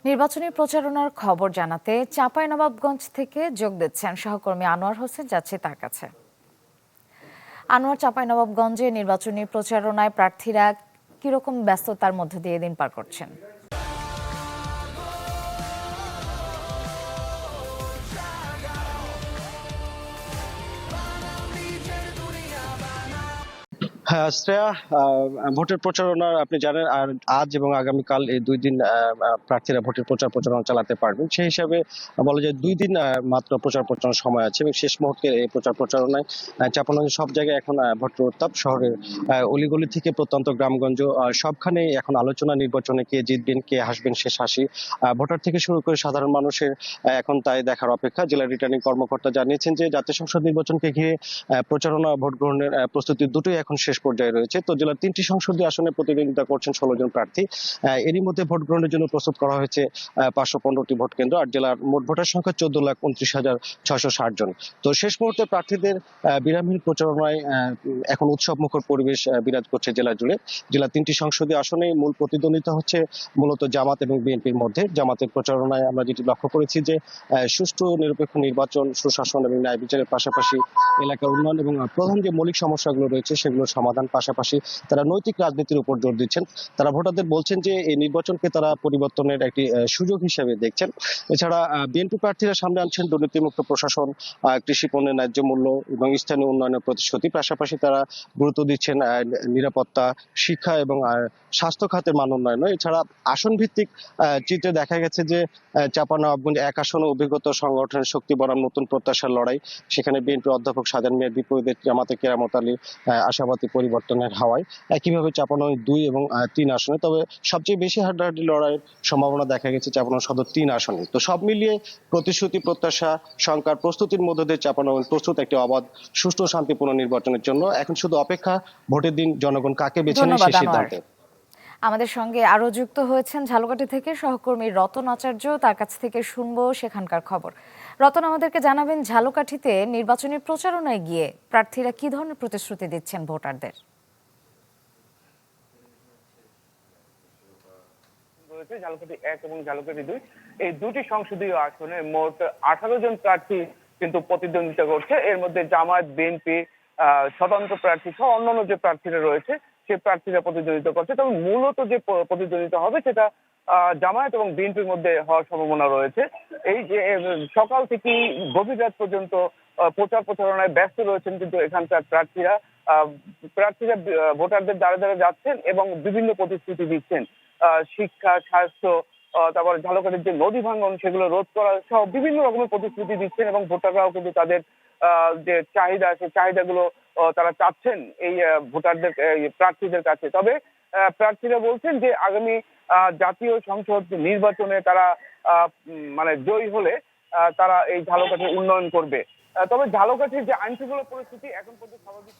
নির্বাচনী প্রচারণার খবর জানাতে চাঁপাইনবাবগঞ্জ থেকে যোগ দিচ্ছেন সহকর্মী আনোয়ার হোসেন, যাচ্ছে তার কাছে। আনোয়ার, চাঁপাইনবাবগঞ্জে নির্বাচনী প্রচারণায় প্রার্থীরা কিরকম ব্যস্ততার মধ্যে দিয়ে দিন পার করছেন? হ্যাঁ, শ্রেয়া, ভোটের প্রচারণা আপনি জানেন, আর আজ এবং আগামীকাল এই 2 দিন প্রার্থীরা ভোটের প্রচারণা চালাতে পারবেন। সেই হিসাবে বলা যায় 2 দিন মাত্র প্রচারণার সময় আছে এবং শেষ মুহূর্তের এই প্রচারণায় চাঁপাইনবাবগঞ্জের সব জায়গায় এখন ভোটের উত্তাপ। শহরের অলিগলি থেকে প্রত্যন্ত গ্রামগঞ্জ সবখানেই এখন আলোচনা, নির্বাচনে কে জিতবেন, কে হাসবেন শেষ হাসি। ভোটার থেকে শুরু করে সাধারণ মানুষের এখন তাই দেখার অপেক্ষা। জেলা রিটার্নিং কর্মকর্তা জানিয়েছেন যে জাতীয় সংসদ নির্বাচনকে ঘিরে প্রচারণা, ভোট গ্রহণের প্রস্তুতি দুটোই এখন শেষ পর্যায়ে রয়েছে। তো জেলার 3টি সংসদীয় আসনে প্রতিদ্বন্দ্বিতা করছেন 16 জন প্রার্থী। এরই মধ্যে ভোট গ্রহণের জন্য প্রস্তুত করা হয়েছে 515টি ভোট কেন্দ্র। আর জেলার মোট ভোটার সংখ্যা 14,29,660 জন। তো শেষ মুহূর্তে প্রার্থীদের বিরামহীন প্রচারণায় এখন উৎসব মুখর পরিবেশ বিরাজ করছে জেলা জুড়ে। জেলার 3টি সংসদীয় আসনে মূল প্রতিদ্বন্দ্বিতা হচ্ছে মূলত জামাত এবং বিএনপির মধ্যে। জামাতের প্রচারণায় আমরা যেটি লক্ষ্য করেছি যে সুষ্ঠু নিরপেক্ষ নির্বাচন, সুশাসন এবং ন্যায় বিচারের পাশাপাশি এলাকার উন্নয়ন এবং প্রধান যে মৌলিক সমস্যাগুলো রয়েছে সেগুলোর সমাধান, পাশাপাশি তারা নৈতিক রাজনীতির উপর জোর দিচ্ছেন। তারা ভোটারদের বলছেন যে এই নির্বাচনকে তারা পরিবর্তনের একটি সুযোগ হিসেবে দেখছেন। এছাড়া বিএনপি প্রার্থীরা সামনে আনছেন দুর্নীতিমুক্ত প্রশাসন, কৃষি পণ্যের ন্যায্য মূল্য এবং স্থানীয় উন্নয়নের প্রতিশ্রুতি। পাশাপাশি তারা গুরুত্ব দিচ্ছেন নিরাপত্তা, শিক্ষা এবং স্বাস্থ্য খাতের মান উন্নয়ন। এছাড়া আসন ভিত্তিক চিত্রে দেখা গেছে যে চাঁপাইনবাবগঞ্জ 1 আসনে অভিজ্ঞতা সংগঠনের শক্তি বনাম নতুন প্রত্যাশার লড়াই। সেখানে বিএনপি অধ্যাপক সাজান মিয়ার বিপরীতে জামাতে কেরামত আলী আশাবাদী পরিবর্তনের হাওয়ায়। একইভাবে চাঁপাইনবাবগঞ্জ 2 এবং 3 আসনে, তবে সবচেয়ে বেশি হাড্ডাহাড্ডি লড়াইয়ের সম্ভাবনা দেখা গেছে চাঁপাইনবাবগঞ্জ সদর 3 আসনে। তো সব মিলিয়ে প্রতিশ্রুতি, প্রত্যাশা, শঙ্কার প্রস্তুতির মধ্য দিয়ে চাঁপাইনবাবগঞ্জ প্রস্তুত একটি অবাধ, সুষ্ঠু, শান্তিপূর্ণ নির্বাচনের জন্য। এখন শুধু অপেক্ষা, ভোটের দিন জনগণ কাকে বেছে নেয় ধন্যবাদ সেই আনোয়ার। সিদ্ধান্তে। আমাদের সঙ্গে আরো যুক্ত হয়েছেন ঝালকাঠি থেকে সহকর্মী রতন আচার্য, তার কাছ থেকে শুনবো সেখানকার খবর। রতন, আমাদেরকে জানাবেন ঝালকাঠিতে নির্বাচনী প্রচারণায় গিয়ে প্রার্থীরা কি ধরনের প্রতিশ্রুতি দিচ্ছেন ভোটারদের? রয়েছে ঝালকাঠি 1 এবং ঝালকাঠি 2, এই দুটি সংসদীয় আসনে মোট 18 জন প্রার্থী কিন্তু প্রতিদ্বন্দ্বিতা করছে। এর মধ্যে জামায়াত, বিএনপি, স্বতন্ত্র প্রার্থী সহ অন্যান্য যে প্রার্থীরা রয়েছে সেই প্রার্থীরা প্রতিদ্বন্দ্বিতা করছে। তবে মূলত যে প্রতিদ্বন্দ্বিতা হবে সেটা জামায়াত এবং বিএনপির মধ্যে হওয়ার সম্ভাবনা রয়েছে। এই যে সকাল থেকে গভীর রাত পর্যন্ত প্রচারণায় ব্যস্ত রয়েছেন কিন্তু এখানকার প্রার্থীরা। প্রার্থীরা ভোটারদের দ্বারে দ্বারে যাচ্ছেন এবং বিভিন্ন প্রতিশ্রুতি দিচ্ছেন। শিক্ষা, স্বাস্থ্য, তারপরে ঝালকাঠির যে নদী ভাঙন সেগুলো রোধ করা সহ বিভিন্ন রকমের প্রতিশ্রুতি দিচ্ছেন এবং ভোটাররাও কিন্তু তাদের যে চাহিদা, সেই চাহিদাগুলো তারা চাচ্ছেন এই ভোটারদের, প্রার্থীদের কাছে। তবে প্রার্থীরা বলছেন যে আগামী জাতীয় সংসদ নির্বাচনে তারা মানে জয়ী হলে তারা এই ঝালকাঠির উন্নয়ন করবে। তবে ঝালকাঠির যে আইন শৃঙ্খলা পরিস্থিতি এখন পর্যন্ত স্বাভাবিক